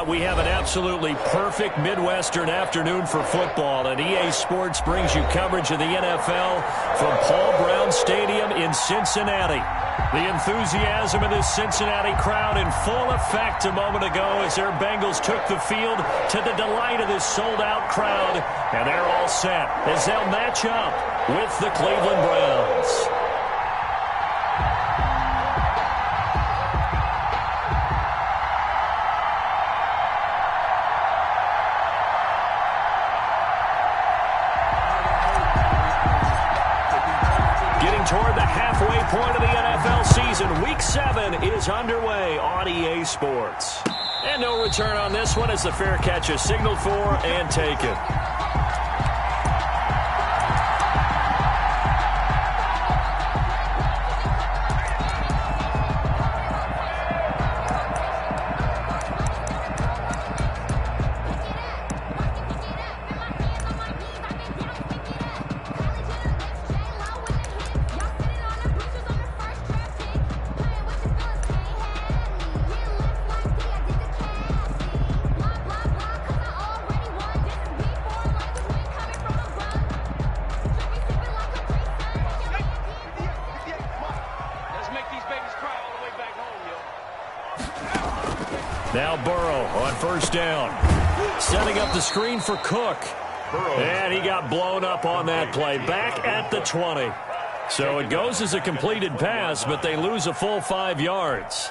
We have an absolutely perfect Midwestern afternoon for football, and EA Sports brings you coverage of the NFL from Paul Brown Stadium in Cincinnati. The enthusiasm of this Cincinnati crowd in full effect a moment ago as their Bengals took the field to the delight of this sold-out crowd, and they're all set as they'll match up with the Cleveland Browns. Toward the halfway point of the NFL season, Week 7 is underway on EA Sports. And no return on this one as the fair catch is signaled for and taken. Now Burrow on first down. Setting up the screen for Cook. And he got blown up on that play. Back at the 20. So it goes as a completed pass, but they lose a full 5 yards.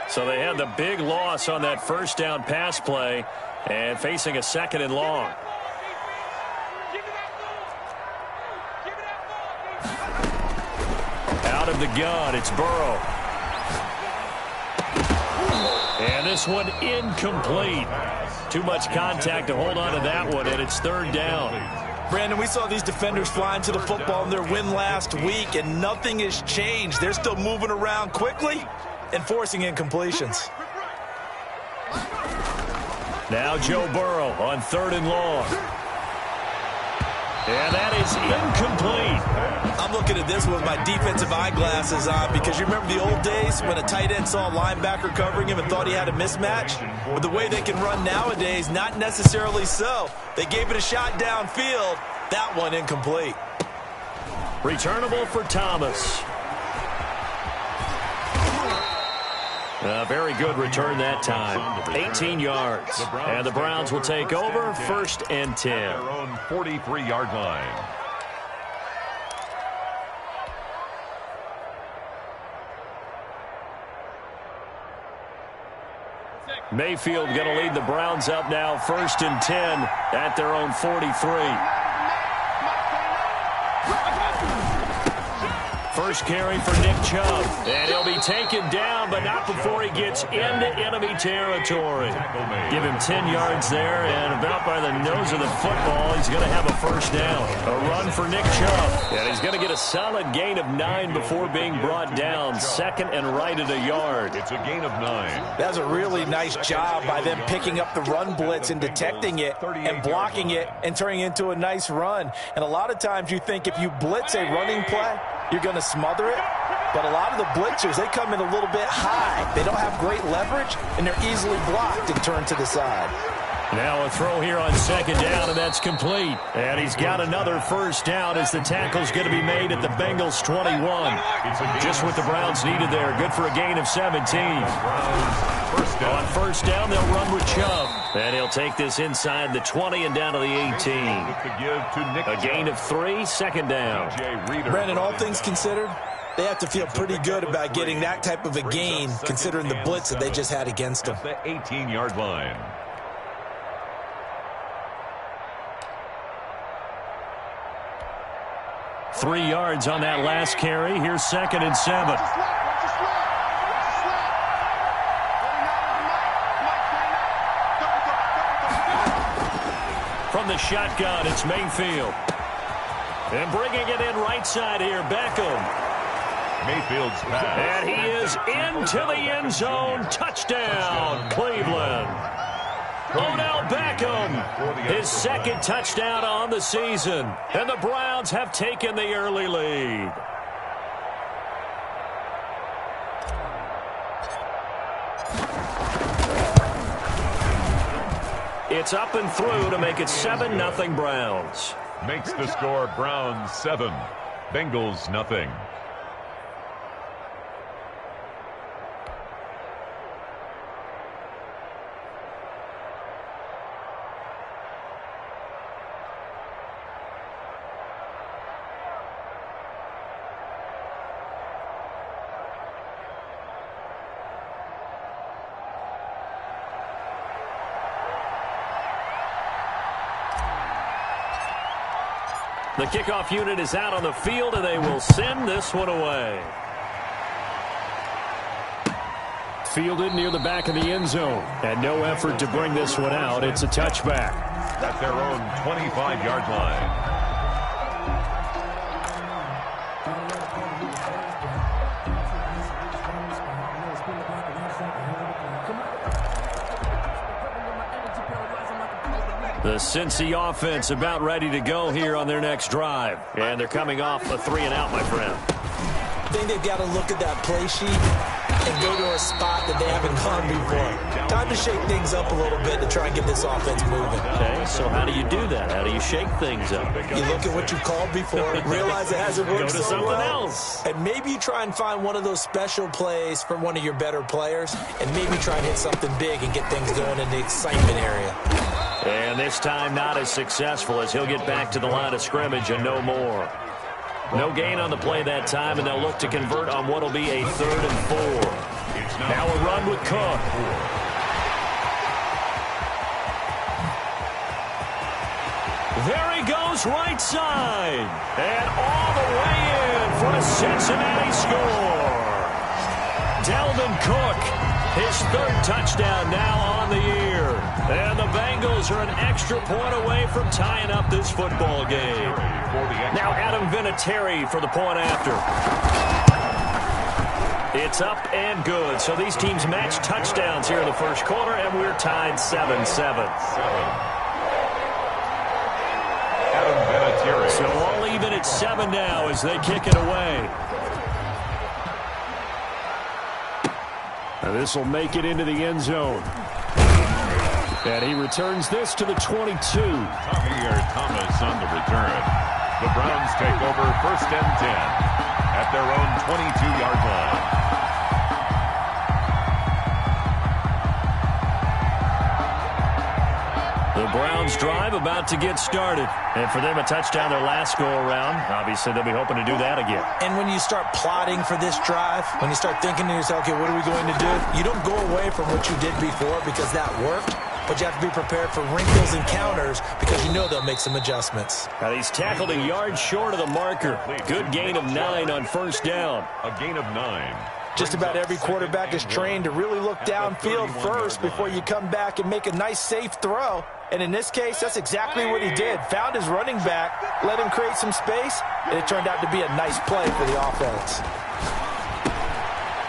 So they had the big loss on that first down pass play and facing a 2nd and long. Out of the gun, it's Burrow. And this one incomplete. Too much contact to hold on to that one, and it's 3rd down. Brandon, we saw these defenders flying to the football in their win last week, and nothing has changed. They're still moving around quickly and forcing incompletions. Now Joe Burrow on 3rd and long. And that is incomplete. I'm looking at this with my defensive eyeglasses on because you remember the old days when a tight end saw a linebacker covering him and thought he had a mismatch? But the way they can run nowadays, not necessarily so. They gave it a shot downfield. That one incomplete. Returnable for Thomas. A very good return that time. 18 yards. And the Browns will take over 1st and 10. Their own 43-yard line. Mayfield going to lead the Browns up now 1st and 10 at their own 43. First carry for Nick Chubb. And he'll be taken down, but not before he gets into enemy territory. Give him 10 yards there, and about by the nose of the football, he's going to have a 1st down. A run for Nick Chubb. And he's going to get a solid gain of 9 before being brought down. 2nd and right at a yard. It's a gain of 9. That's a really nice job by them picking up the run blitz and detecting it and blocking it and turning it into a nice run. And a lot of times you think if you blitz a running play, you're going to smother it. But a lot of the blitzers, they come in a little bit high. They don't have great leverage, and they're easily blocked and turned to the side. Now a throw here on 2nd down, and that's complete. And he's got another 1st down as the tackle's going to be made at the Bengals 21. Just what the Browns needed there. Good for a gain of 17. On 1st down, they'll run with Chubb. And he'll take this inside the 20 and down to the 18. A gain of 3, 2nd down. Brandon, all things considered, they have to feel pretty good about getting that type of a gain considering the blitz that they just had against them. The 18-yard line. Three yards on that last carry. Here's 2nd and 7. From the shotgun, it's Mayfield. And bringing it in right side here, Beckham. Mayfield's pass. And he is into the end zone. Touchdown, Cleveland. Odell Beckham, his 2nd touchdown on the season. And the Browns have taken the early lead. It's up and through to make it 7-0 Browns. Makes the score Browns 7, Bengals nothing. The kickoff unit is out on the field, and they will send this one away. Fielded near the back of the end zone. And no effort to bring this one out. It's a touchback. At their own 25-yard line. The Cincy offense about ready to go here on their next drive. And they're coming off a 3-and-out, my friend. I think they've got to look at that play sheet and go to a spot that they haven't gone before. Time to shake things up a little bit to try and get this offense moving. Okay, so how do you do that? How do you shake things up? You look at what you've called before, realize it hasn't worked Go to so something well, else. and maybe you try and find one of those special plays from one of your better players, and maybe try and hit something big and get things going in the excitement area. And this time not as successful as he'll get back to the line of scrimmage and no more. No gain on the play that time, and they'll look to convert on what will be a 3rd and 4. Now a run with Cook. There he goes right side. And all the way in for a Cincinnati score. Dalvin Cook, his 3rd touchdown now on the year. And the Bengals are an extra point away from tying up this football game. Now Adam Vinatieri for the point after. It's up and good. So these teams match touchdowns here in the first quarter, and we're tied 7-7. Adam Vinatieri. So all even at 7 now as they kick it away. Now this will make it into the end zone. And he returns this to the 22. Javier Thomas on the return. The Browns take over 1st and 10 at their own 22-yard line. The Browns drive about to get started. And for them, a touchdown their last go-around. Obviously, they'll be hoping to do that again. And when you start plotting for this drive, when you start thinking to yourself, okay, what are we going to do? You don't go away from what you did before because that worked. But you have to be prepared for wrinkles and counters because you know they'll make some adjustments. Now he's tackled a yard short of the marker. Good gain of 9 on 1st down. A gain of 9. Just about every quarterback is trained to really look downfield first before you come back and make a nice, safe throw. And in this case, that's exactly what he did. Found his running back, let him create some space, and it turned out to be a nice play for the offense.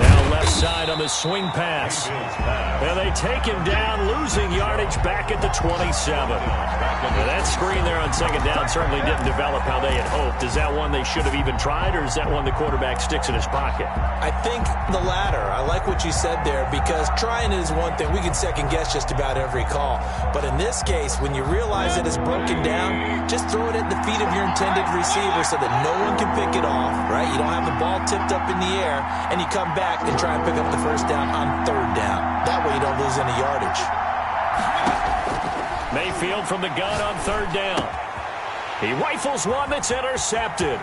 Now left side on the swing pass. And they take him down, losing yardage back at the 27. Now that screen there on 2nd down certainly didn't develop how they had hoped. Is that one they should have even tried, or is that one the quarterback sticks in his pocket? I think the latter. I like what you said there because trying it is one thing. We can second-guess just about every call. But in this case, when you realize it is broken down, just throw it at the feet of your intended receiver so that no one can pick it off, right? You don't have the ball tipped up in the air, and you come back and try and pick up the 1st down on 3rd down. That way you don't lose any yardage. Mayfield from the gun on 3rd down. He rifles one that's intercepted.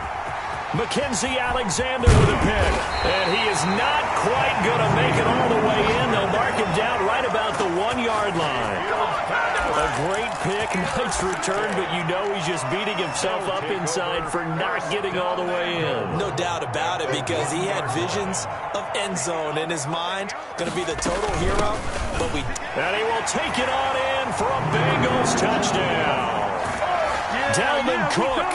Mackenzie Alexander with a pick. And he is not quite going to make it all the way in. They'll mark him down right about the 1-yard line. A great pick, nice return, but you know he's just beating himself up inside for not getting all the way in. No doubt about it because he had visions of end zone in his mind. Going to be the total hero. And he will take it on in for a Bengals touchdown. Dalvin Cook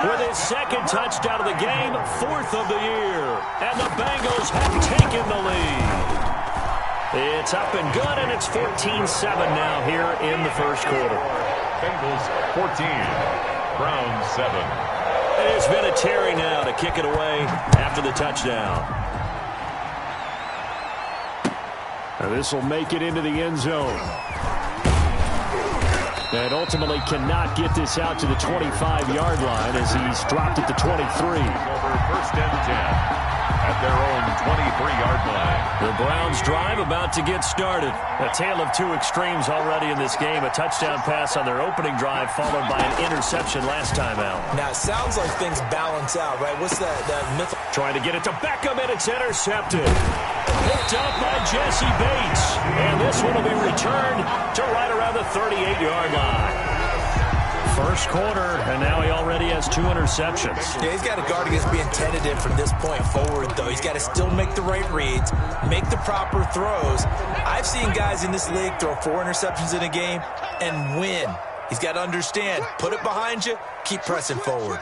with his 2nd touchdown of the game, 4th of the year. And the Bengals have taken the lead. It's up and good, and it's 14-7 now here in the first quarter. Bengals 14, Browns 7. It has been a Terry now to kick it away after the touchdown. Now this will make it into the end zone. And ultimately cannot get this out to the 25-yard line as he's dropped it to 23. Over first and 10 at their own 23-yard line. The Browns drive about to get started. A tale of two extremes already in this game. A touchdown pass on their opening drive followed by an interception last time out. Now, it sounds like things balance out, right? What's that myth? Trying to get it to Beckham, and it's intercepted. Picked up by Jesse Bates. And this one will be returned to right around the 38-yard line. First quarter, and now he already has 2 interceptions. Yeah, he's got to guard against being tentative from this point forward, though. He's got to still make the right reads, make the proper throws. I've seen guys in this league throw 4 interceptions in a game and win. He's got to understand, put it behind you, keep pressing forward.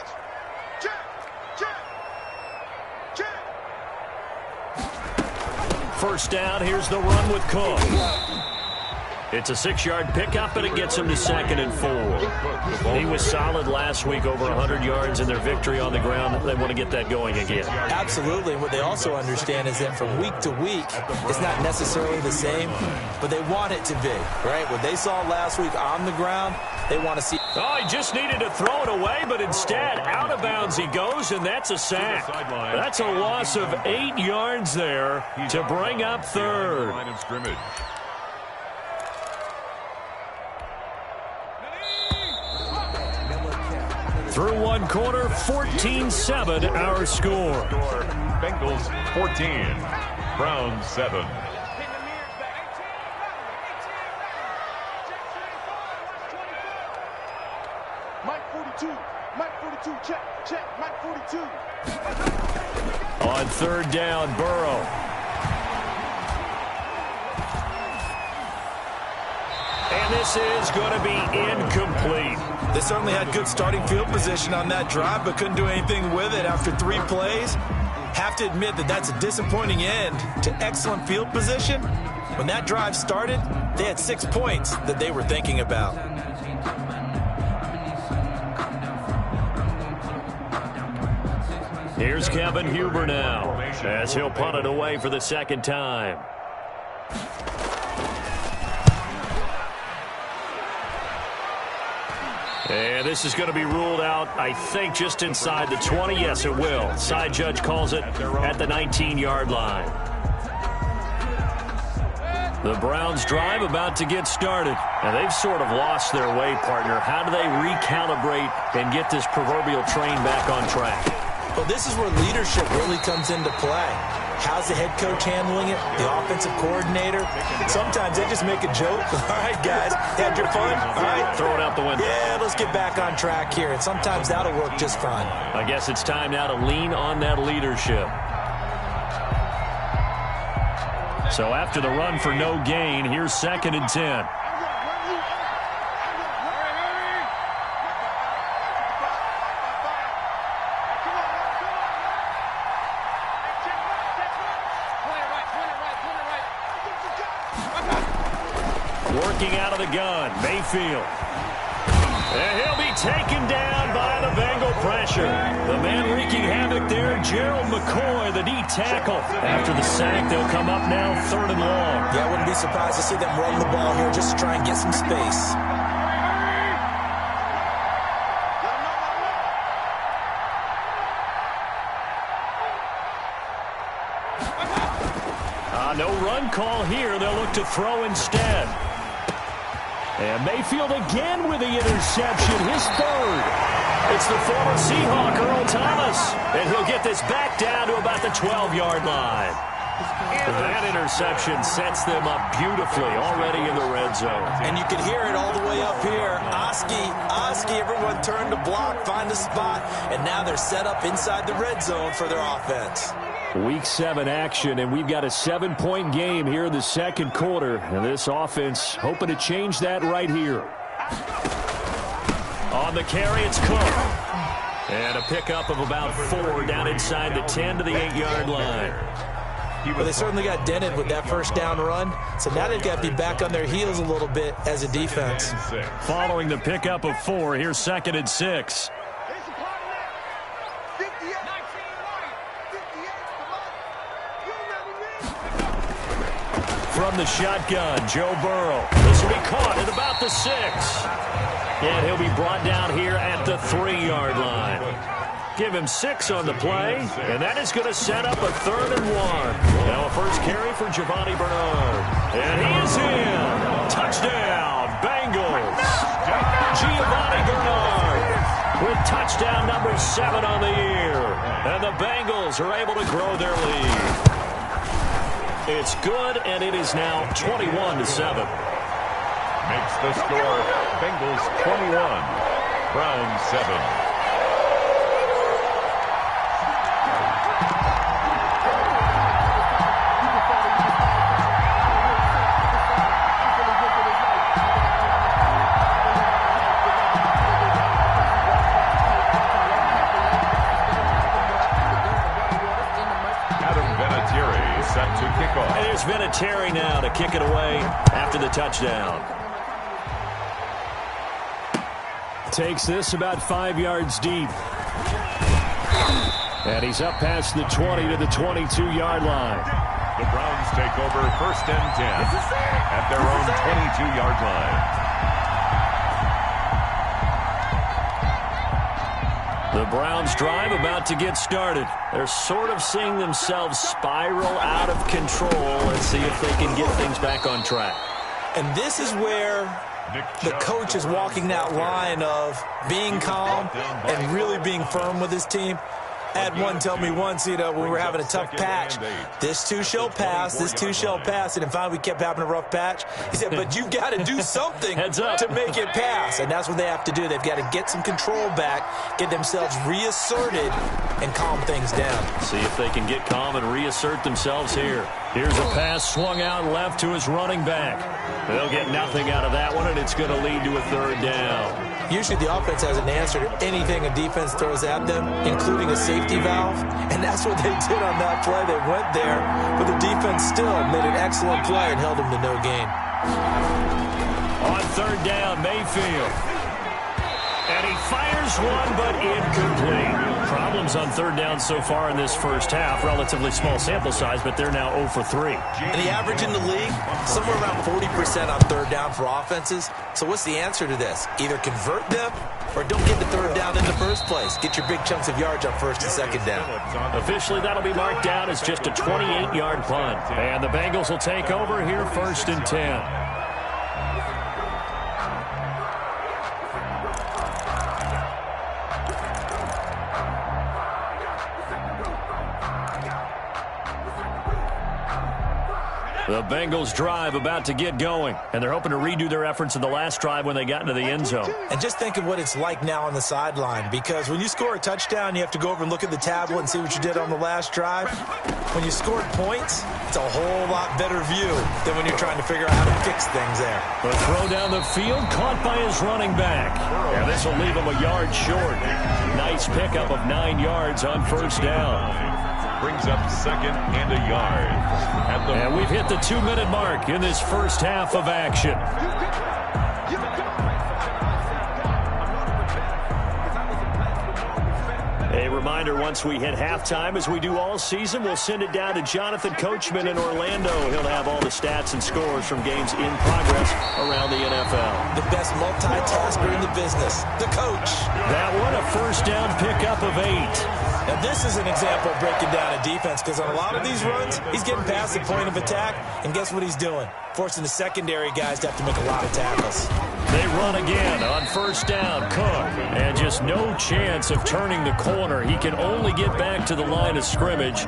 First down, here's the run with Cook. It's a 6-yard pickup, and it gets him to 2nd and 4. He was solid last week, over 100 yards in their victory on the ground. They want to get that going again. Absolutely. What they also understand is that from week to week, it's not necessarily the same, but they want it to be, right? What they saw last week on the ground, they want to see. Oh, he just needed to throw it away, but instead, out of bounds he goes, and that's a sack. That's a loss of 8 yards there to bring up 3rd. Line of scrimmage. Through one quarter, 14-7 our score. Bengals 14, Browns 7. Mike 42, check, Mike 42. On 3rd down, Burrow. And this is going to be incomplete. They certainly had good starting field position on that drive, but couldn't do anything with it after 3 plays. Have to admit that that's a disappointing end to excellent field position. When that drive started, they had 6 points that they were thinking about. Here's Kevin Huber now, as he'll punt it away for the 2nd time. And this is going to be ruled out, I think, just inside the 20. Yes, it will. Side judge calls it at the 19-yard line. The Browns drive about to get started. And they've sort of lost their way, partner. How do they recalibrate and get this proverbial train back on track? Well, this is where leadership really comes into play. How's the head coach handling it? The offensive coordinator? Sometimes they just make a joke. All right, guys, had your fun? All right. Throw it out the window. Yeah, let's get back on track here. And sometimes that'll work just fine. I guess it's time now to lean on that leadership. So after the run for no gain, here's 2nd and 10. Working out of the gun, Mayfield. And he'll be taken down by the Bengal pressure. The man wreaking havoc there, Gerald McCoy, the D tackle. After the sack, they'll come up now 3rd and long. Yeah, I wouldn't be surprised to see them run the ball here just to try and get some space. No run call here. They'll look to throw instead. And Mayfield again with the interception, his 3rd. It's the former Seahawk, Earl Thomas. And he'll get this back down to about the 12-yard line. That interception sets them up beautifully already in the red zone. And you can hear it all the way up here. Oski, everyone turn to block, find a spot. And now they're set up inside the red zone for their offense. Week 7 action, and we've got a 7-point game here in the 2nd quarter. And this offense hoping to change that right here. On the carry, it's Cook. And a pickup of about 4 down inside the 10 to the 8-yard line. Well, they certainly got dented with that first down run. So now they've got to be back on their heels a little bit as a defense. Following the pickup of 4, here's 2nd and 6. From the shotgun, Joe Burrow. This will be caught at about at the 6. And he'll be brought down here at the 3-yard line. Give him 6 on the play, and that is going to set up a 3rd and 1. Now a first carry for Giovanni Bernard. And he is in. Touchdown, Bengals. Giovanni Bernard with touchdown number 7 on the year. And the Bengals are able to grow their lead. It's good, and it is now 21-7. Makes the score Bengals 21, Browns 7. And there's Vinatieri now to kick it away after the touchdown. Takes this about 5 yards deep. And he's up past the 20 to the 22-yard line. The Browns take over 1st and 10 at their own 22-yard line. The Browns drive about to get started. They're sort of seeing themselves spiral out of control. Let's see if they can get things back on track. And this is where the coach is walking that line of being calm and really being firm with his team. I had one tell me once, when we were having a tough patch, this too shall pass, this too shall pass. And finally we kept having a rough patch. He said, but you've got to do something to make it pass. And that's what they have to do. They've got to get some control back, get themselves reasserted, and calm things down. See if they can get calm and reassert themselves here. Here's a pass swung out left to his running back. They'll get nothing out of that one, and it's going to lead to a 3rd down. Usually the offense has an answer to anything a defense throws at them, including a safety valve. And that's what they did on that play. They went there, but the defense still made an excellent play and held them to no gain. On 3rd down, Mayfield. And he fires one, but incomplete. Problems on 3rd down so far in this first half. Relatively small sample size, but they're now 0 for 3. And the average in the league, somewhere around 40% on 3rd down for offenses. So what's the answer to this? Either convert them or don't get the 3rd down in the first place. Get your big chunks of yards on 1st and 2nd down. Officially, that'll be marked down as just a 28-yard punt. And the Bengals will take over here 1st and 10. The Bengals drive about to get going, and they're hoping to redo their efforts in the last drive when they got into the end zone. And just think of what it's like now on the sideline, because when you score a touchdown, you have to go over and look at the tablet and see what you did on the last drive. When you scored points, it's a whole lot better view than when you're trying to figure out how to fix things there. The throw down the field, caught by his running back. And this will leave him a yard short. Nice pickup of 9 yards on 1st down. Brings up 2nd and a yard. And we've hit the 2-minute mark in this first half of action. A reminder, once we hit halftime, as we do all season, we'll send it down to Jonathan Coachman in Orlando. He'll have all the stats and scores from games in progress around the NFL. The best multitasker in the business, the coach. That one, a 1st down pickup of 8. Now, this is an example of breaking down a defense, because on a lot of these runs, he's getting past the point of attack, and guess what he's doing? Forcing the secondary guys to have to make a lot of tackles. They run again on 1st down. Cook, and just no chance of turning the corner. He can only get back to the line of scrimmage.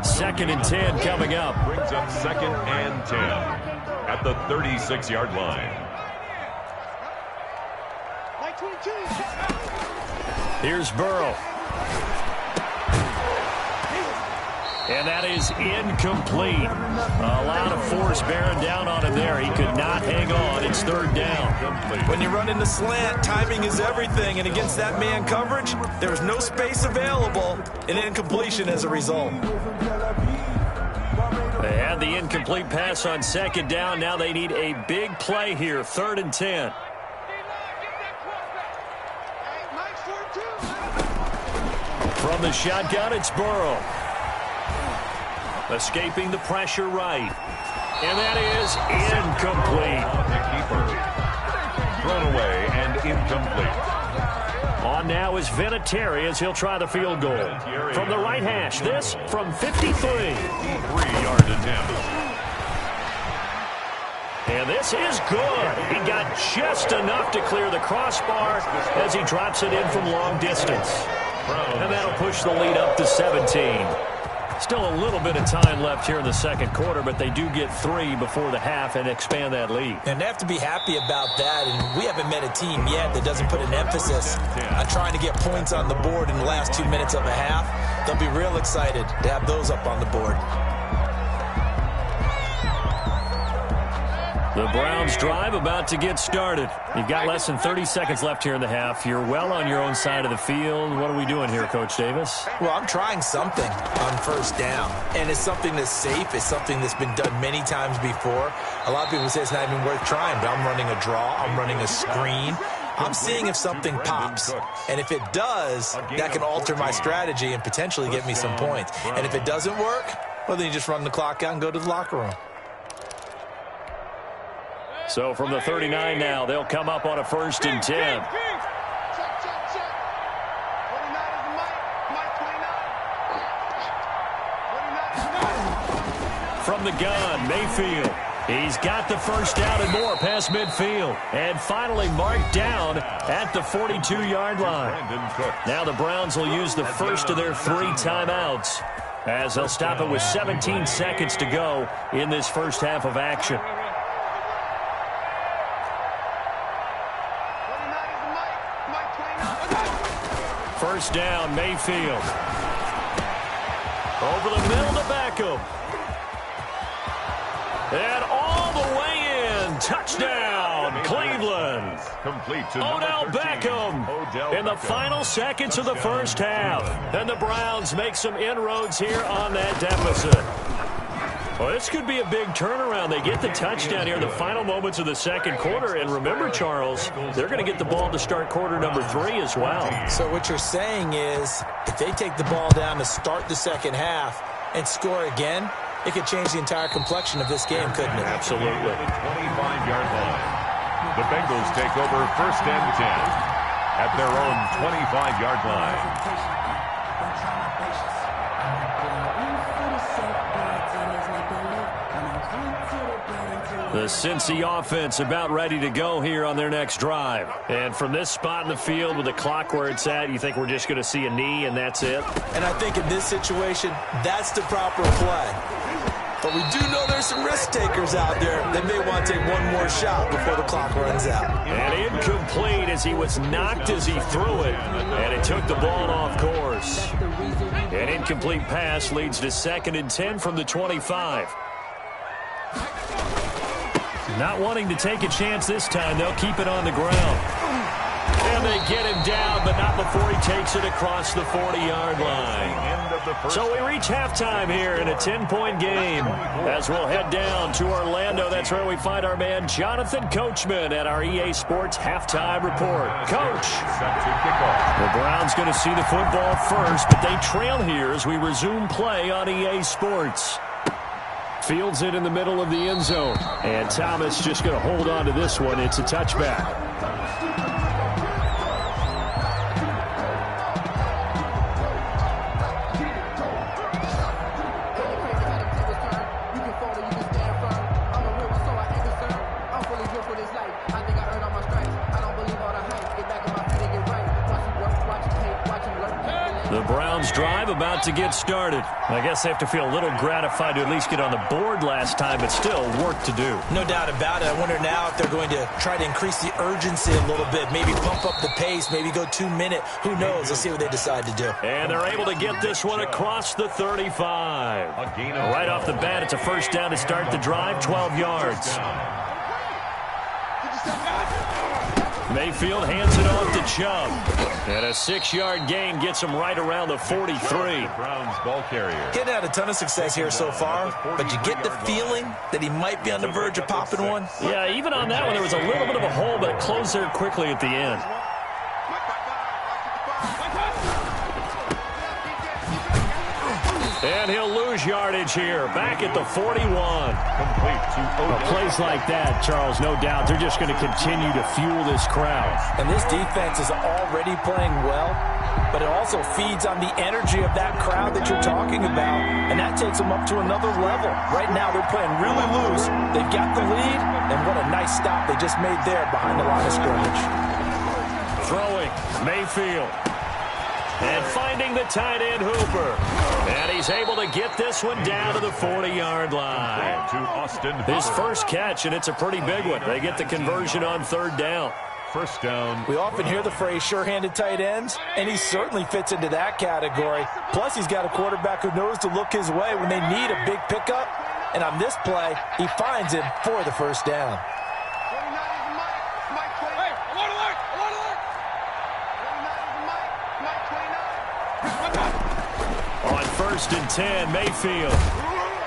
2nd and 10 coming up. Brings up 2nd and 10 at the 36-yard line. Here's Burrow. And that is incomplete. A lot of force bearing down on him there. He could not hang on. It's 3rd down. When you run in the slant, timing is everything. And against that man coverage, there's no space available. An incompletion as a result. They had the incomplete pass on 2nd down. Now they need a big play here. 3rd and 10. From the shotgun, it's Burrow. Escaping the pressure right. And that is incomplete. incomplete. On now is Vinatieri as he'll try the field goal. From the right hash, this from 53. 3-yard attempt. And this is good. He got just enough to clear the crossbar as he drops it in from long distance. And that'll push the lead up to 17. Still a little bit of time left here in the second quarter, but they do get 3 before the half and expand that lead. And they have to be happy about that, and we haven't met a team yet that doesn't put an emphasis on trying to get points on the board in the last 2 minutes of a half. They'll be real excited to have those up on the board. The Browns drive about to get started. You've got less than 30 seconds left here in the half. You're well on your own side of the field. What are we doing here, Coach Davis? Well, I'm trying something on first down, and it's something that's safe. It's something that's been done many times before. A lot of people say it's not even worth trying, but I'm running a draw. I'm running a screen. I'm seeing if something pops, and if it does, that can alter my strategy and potentially get me some points. And if it doesn't work, well, then you just run the clock out and go to the locker room. So from the 39 now, they'll come up on a 1st and 10. From the gun, Mayfield. He's got the first down and more past midfield. And finally marked down at the 42-yard line. Now the Browns will use the first of their 3 timeouts as they'll stop it with 17 seconds to go in this first half of action. First down, Mayfield. Over the middle to Beckham. And all the way in. Touchdown, Cleveland. Complete to Odell Beckham in the final seconds of the first half. And the Browns make some inroads here on that deficit. Well, this could be a big turnaround. They get the touchdown here in the final moments of the second quarter. And remember, Charles, they're going to get the ball to start quarter number 3 as well. So what you're saying is if they take the ball down to start the second half and score again, it could change the entire complexion of this game, couldn't it? Absolutely. 25-yard line. The Bengals take over 1st and 10 at their own 25-yard line. The Cincy offense about ready to go here on their next drive. And from this spot in the field with the clock where it's at, you think we're just going to see a knee and that's it? And I think in this situation, that's the proper play. But we do know there's some risk takers out there. They may want to take one more shot before the clock runs out. And incomplete as he was knocked as he threw it. And it took the ball off course. An incomplete pass leads to 2nd and 10 from the 25. Not wanting to take a chance this time, they'll keep it on the ground. And they get him down, but not before he takes it across the 40-yard line. So we reach halftime here in a 10-point game. As we'll head down to Orlando, that's where we find our man Jonathan Coachman at our EA Sports Halftime Report. Coach, the Browns going to see the football first, but they trail here as we resume play on EA Sports. Fields it in the middle of the end zone. And Thomas just going to hold on to this one. It's a touchback. The Browns drive about to get started. I guess they have to feel a little gratified to at least get on the board last time, but still work to do. No doubt about it. I wonder now if they're going to try to increase the urgency a little bit, maybe pump up the pace, maybe go 2-minute. Who knows? Let's see what they decide to do. And they're able to get this one across the 35. Right off the bat, it's a first down to start the drive, 12 yards. Mayfield hands it off to Chubb. And a 6-yard gain gets him right around the 43. Browns ball carrier. Getting had a ton of success here so far, but you get the feeling that he might be on the verge of popping one. Yeah, even on that one, there was a little bit of a hole, but it closed there quickly at the end. And he'll lose yardage here, back at the 41. Complete to Odell. Plays like that, Charles, no doubt, they're just going to continue to fuel this crowd. And this defense is already playing well, but it also feeds on the energy of that crowd that you're talking about, and that takes them up to another level. Right now, they're playing really loose. They've got the lead, and what a nice stop they just made there behind the line of scrimmage. Throwing, Mayfield. And finding the tight end, Hooper. And he's able to get this one down to the 40-yard line. To Austin His Hooper. first catch, and it's a pretty big one. They get the conversion on third down. First down. We often hear the phrase sure-handed tight ends, and he certainly fits into that category. Plus, he's got a quarterback who knows to look his way when they need a big pickup. And on this play, he finds him for the first down. On first and 10, Mayfield.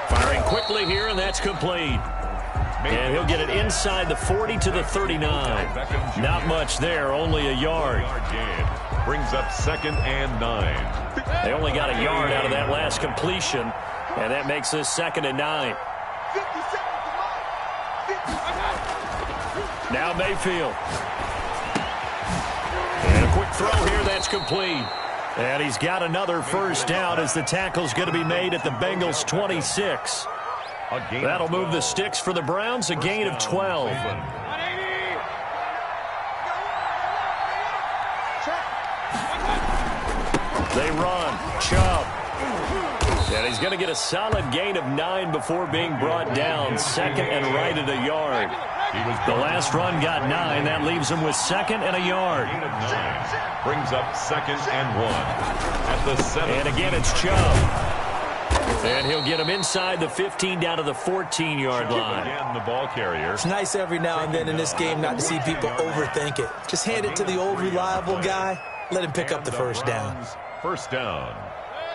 Firing quickly here, and that's complete. And he'll get it inside the 40 to the 39. Not much there, only a yard. Brings up 2nd and 9. They only got a yard out of that last completion, and that makes this 2nd and 9. Now Mayfield. And a quick throw here, that's complete. And he's got another first down as the tackle's going to be made at the Bengals' 26. That'll move the sticks for the Browns, a gain of 12. They run. Chubb. And he's going to get a solid gain of 9 before being brought down. 2nd and right at a yard. The last run got 9. That leaves him with 2nd and a yard. Brings up 2nd and 1 at the 7. And again, it's Chubb. And he'll get him inside the 15 down to the 14-yard line. Again, the ball carrier. It's nice every now and then in this game not to see people overthink it. Just hand it to the old reliable guy. Let him pick up the first down. First down.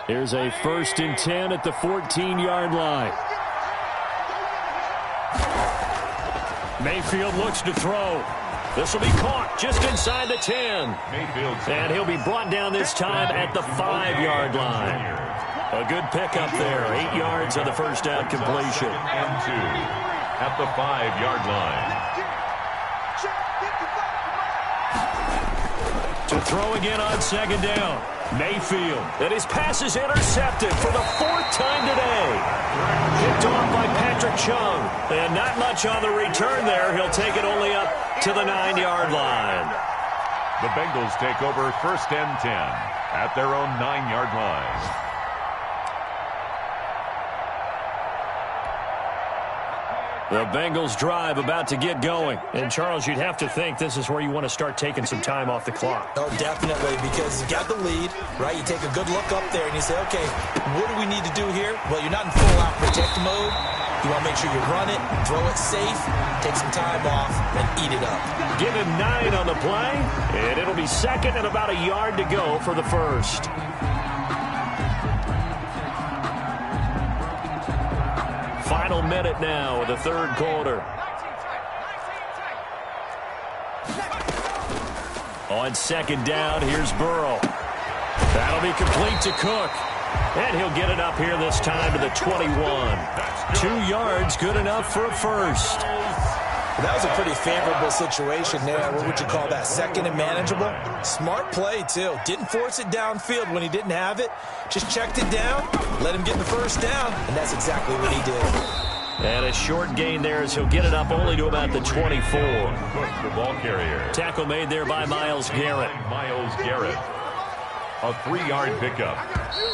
Here's a 1st and 10 at the 14-yard line. Mayfield looks to throw. This will be caught just inside the 10. And he'll be brought down this time at the 5-yard line. A good pickup there. 8 yards on the first down completion. And 2 at the 5-yard line. To throw again on 2nd down. Mayfield. And his pass is intercepted for the 4th time today. Picked off by Patrick Chung. And not much on the return there. He'll take it only up to the 9-yard line. The Bengals take over 1st and 10 at their own 9-yard line. The Bengals drive about to get going. And, Charles, you'd have to think this is where you want to start taking some time off the clock. Oh, definitely, because you got the lead, right? You take a good look up there and you say, okay, what do we need to do here? Well, you're not in full-out protect mode. You want to make sure you run it, throw it safe, take some time off, and eat it up. Give him 9 on the play, and it'll be 2nd and about a yard to go for the first. Final minute now of the 3rd quarter. On 2nd down, here's Burrow. That'll be complete to Cook. And he'll get it up here this time to the 21. 2 yards, good enough for a first. That was a pretty favorable situation there. What would you call that? 2nd and manageable? Smart play, too. Didn't force it downfield when he didn't have it. Just checked it down, let him get the first down, and that's exactly what he did. And a short gain there as he'll get it up only to about the 24. Cook, the ball carrier. Tackle made there by Myles Garrett. Myles Garrett. A 3-yard pickup.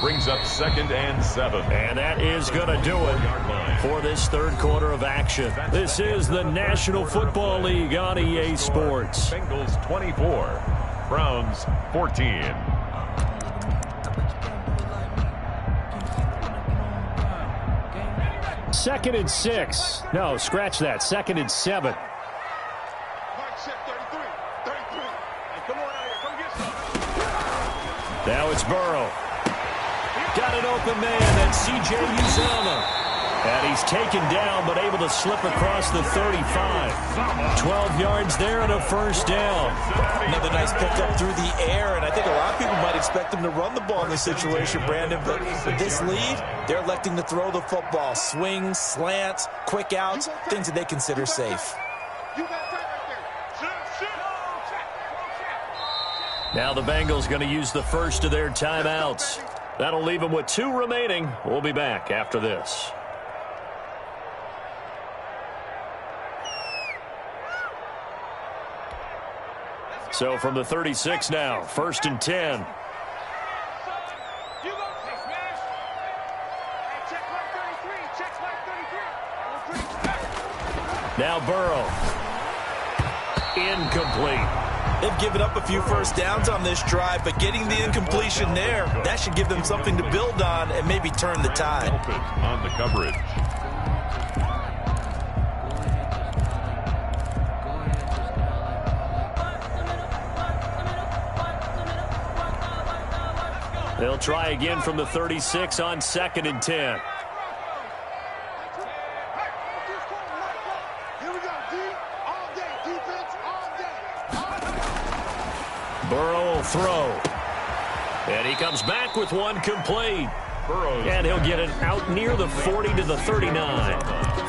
Brings up 2nd and 7. And that is going to do it for this 3rd quarter of action. This is the National Football League on EA Sports. Bengals 24. Browns 14. Second and 6. No, scratch that. 2nd and 7. Now it's Burrow. Got an open man. That's C.J. Uzomah. And he's taken down, but able to slip across the 35. 12 yards there and a first down. Another nice pickup through the air, and I think a lot of people might expect him to run the ball in this situation, Brandon, but with this lead, they're electing to throw the football. Swings, slants, quick outs, things that they consider safe. Now the Bengals going to use the first of their timeouts. That'll leave them with 2 remaining. We'll be back after this. So from the 36 now, 1st and 10. Now Burrow. Incomplete. They've given up a few first downs on this drive, but getting the incompletion there, that should give them something to build on and maybe turn the tide. On the coverage. They'll try again from the 36 on 2nd and 10. Burrow will throw. And he comes back with one complete. And he'll get it out near the 40 to the 39.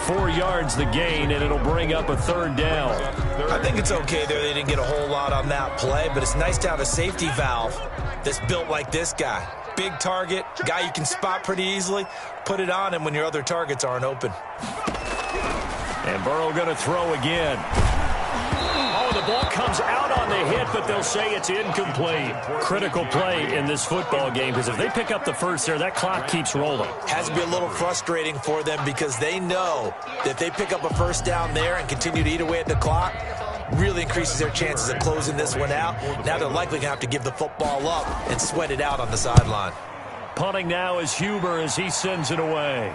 4 yards the gain, and it'll bring up a 3rd down. I think it's okay there. They didn't get a whole lot on that play, but it's nice to have a safety valve that's built like this guy. Big target, guy you can spot pretty easily. Put it on him when your other targets aren't open. And Burrow going to throw again. Oh, the ball comes out on the hit, but they'll say it's incomplete. Critical play in this football game, because if they pick up the first there, that clock keeps rolling. Has to be a little frustrating for them because they know that if they pick up a first down there and continue to eat away at the clock, really increases their chances of closing this one out. Now they're likely going to have to give the football up and sweat it out on the sideline. Punting now is Huber as he sends it away.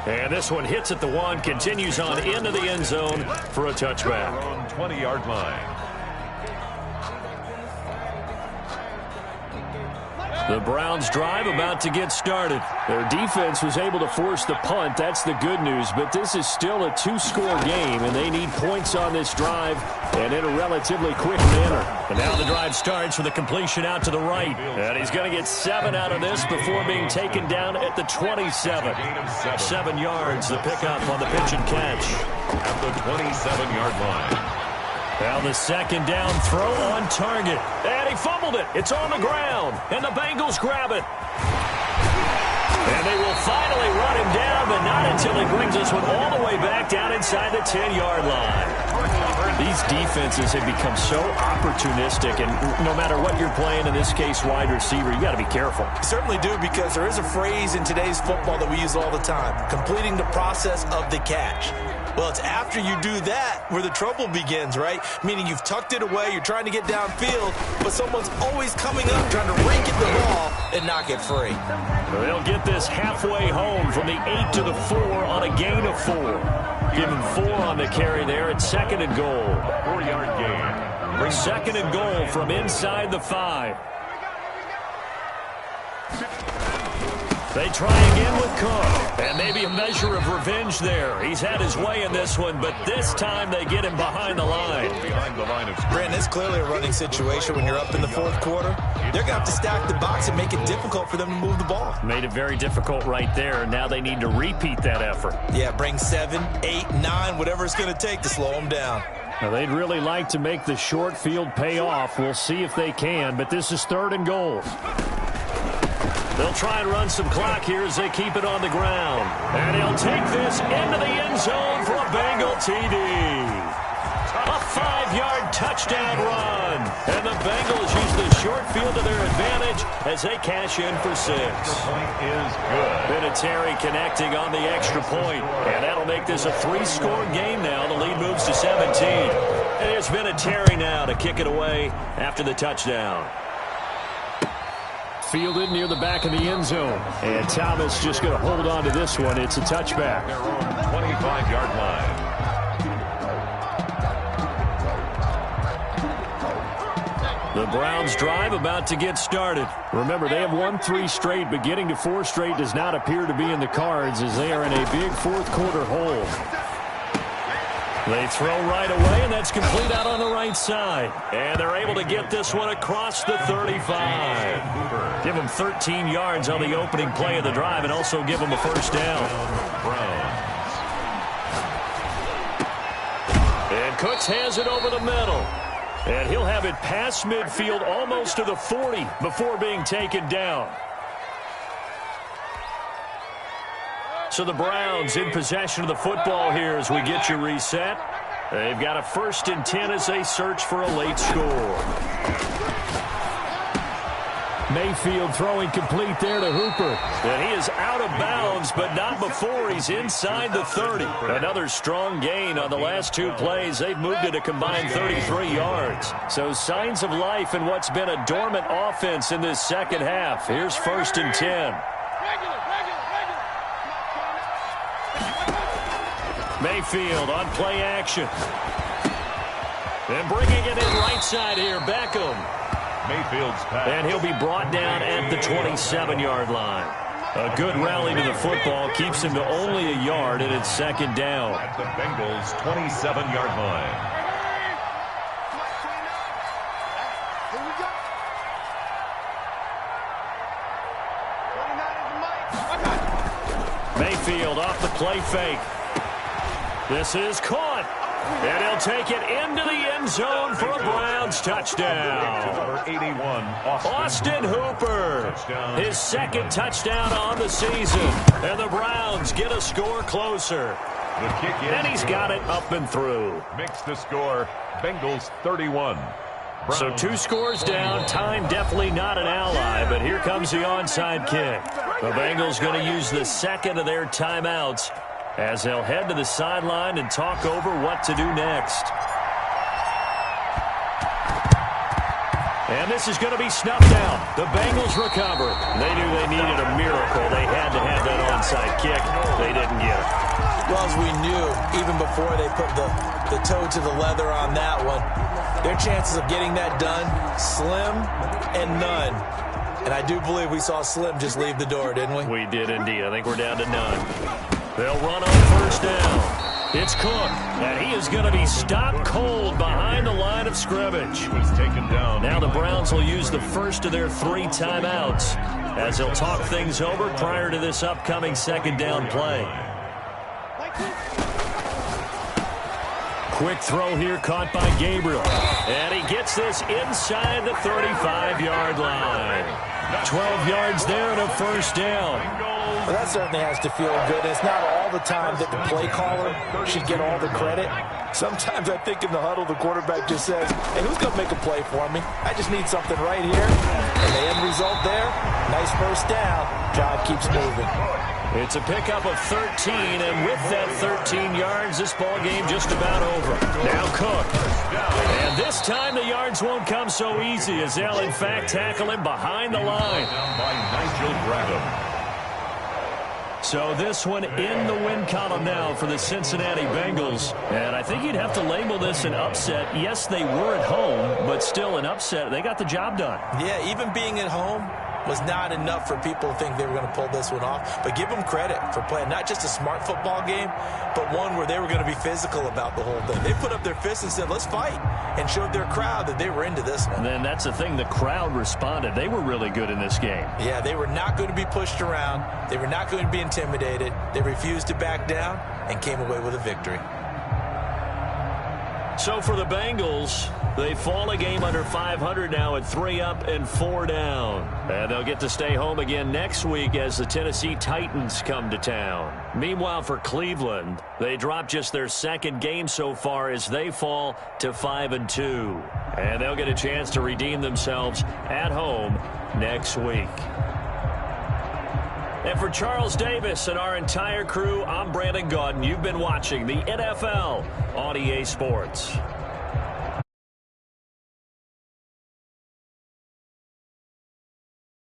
And this one hits at the 1, continues on into the end zone for a touchback. 20-yard line. The Browns drive about to get started. Their defense was able to force the punt. That's the good news. But this is still a 2-score game, and they need points on this drive and in a relatively quick manner. And now the drive starts with a completion out to the right. And he's going to get 7 out of this before being taken down at the 27. 7 yards, the pickup on the pitch and catch. At the 27-yard line. Now the 2nd down throw on target. And he fumbled it. It's on the ground. And the Bengals grab it. And they will finally run him down, but not until he brings this one all the way back down inside the 10-yard line. These defenses have become so opportunistic, and no matter what you're playing, in this case wide receiver, you got to be careful. Certainly do, because there is a phrase in today's football that we use all the time, completing the process of the catch. Well, it's after you do that where the trouble begins, right? Meaning you've tucked it away, you're trying to get downfield, but someone's always coming up trying to rake at the ball and knock it free. They'll get this halfway home from the 8 to the 4 on a gain of 4. Give him 4 on the carry there at 2nd and goal. 4-yard gain. 2nd and goal from inside the 5. They try again with Cook, and maybe a measure of revenge there. He's had his way in this one, but this time they get him behind the line. Behind the line of scrimmage. Brandon, it's clearly a running situation when you're up in the 4th quarter. They're going to have to stack the box and make it difficult for them to move the ball. Made it very difficult right there. Now they need to repeat that effort. Yeah, bring 7, 8, 9, whatever it's going to take to slow them down. Now they'd really like to make the short field pay off. We'll see if they can, but this is 3rd and goal. They'll try and run some clock here as they keep it on the ground. And he'll take this into the end zone for a Bengal TD. A 5-yard touchdown run. And the Bengals use the short field to their advantage as they cash in for 6. Point is good. Vinatieri connecting on the extra point. And that'll make this a 3-score game now. The lead moves to 17. And it's Vinatieri now to kick it away after the touchdown. Fielded near the back of the end zone. And Thomas just going to hold on to this one. It's a touchback. Their own 25-yard line. The Browns drive about to get started. Remember, they have won 3 straight, but getting to 4 straight does not appear to be in the cards as they are in a big fourth-quarter hole. They throw right away, and that's complete out on the right side. And they're able to get this one across the 35. Give them 13 yards on the opening play of the drive and also give them a first down. And Cooks has it over the middle. And he'll have it past midfield almost to the 40 before being taken down. So the Browns in possession of the football here as we get you reset. They've got a 1st and 10 as they search for a late score. Mayfield throwing complete there to Hooper. And he is out of bounds, but not before he's inside the 30. Another strong gain on the last 2 plays. They've moved it a combined 33 yards. So signs of life in what's been a dormant offense in this second half. Here's 1st and 10. Mayfield on play action. And bringing it in right side here, Beckham. Mayfield's pass. And he'll be brought down at the 27-yard line. A good rally to the football keeps him to only a yard, and it's 2nd down. At the Bengals' 27-yard line. Mayfield off the play fake. This is caught. And he'll take it into the end zone for a Browns touchdown. Number 81, Austin Hooper. His 2nd touchdown on the season. And the Browns get a score closer. The kick is And he's got it up and through. Makes the score Bengals 31. So 2 scores down. Time definitely not an ally, but here comes the onside kick. The Bengals going to use the 2nd of their timeouts as they'll head to the sideline and talk over what to do next. And this is going to be snuffed out. The Bengals recover. They knew they needed a miracle. They had to have that onside kick. They didn't get it. Well, as we knew, even before they put the toe to the leather on that one, their chances of getting that done, slim and none. And I do believe we saw Slim just leave the door, didn't we? We did indeed. I think we're down to none. They'll run on 1st down. It's Cook, and he is going to be stopped cold behind the line of scrimmage. He was taken down. Now the Browns will use the 1st of their 3 timeouts as they'll talk things over prior to this upcoming 2nd down play. Quick throw here caught by Gabriel. And he gets this inside the 35-yard line. 12 yards there and a 1st down. Well, that certainly has to feel good. It's not all the time that the play caller should get all the credit. Sometimes I think in the huddle, the quarterback just says, hey, who's going to make a play for me? I just need something right here. And the end result there, nice 1st down. Job keeps moving. It's a pickup of 13, and with that 13 yards, this ball game just about over. Now Cook. And this time the yards won't come so easy as they'll, in fact, tackle him behind the line. Down by Nigel Bradham. So this one in the win column now for the Cincinnati Bengals. And I think you'd have to label this an upset. Yes, they were at home, but still an upset. They got the job done. Yeah, even being at home was not enough for people to think they were going to pull this one off. But give them credit for playing not just a smart football game, but one where they were going to be physical about the whole thing. They put up their fists and said, let's fight, and showed their crowd that they were into this one. And then that's the thing, the crowd responded. They were really good in this game. Yeah, they were not going to be pushed around. They were not going to be intimidated. They refused to back down and came away with a victory. So for the Bengals, they fall a game under 500 now at 3 up and 4 down. And they'll get to stay home again next week as the Tennessee Titans come to town. Meanwhile, for Cleveland, they drop just their 2nd game so far as they fall to 5-2. And they'll get a chance to redeem themselves at home next week. And for Charles Davis and our entire crew, I'm Brandon Gaudin. You've been watching the NFL on EA Sports.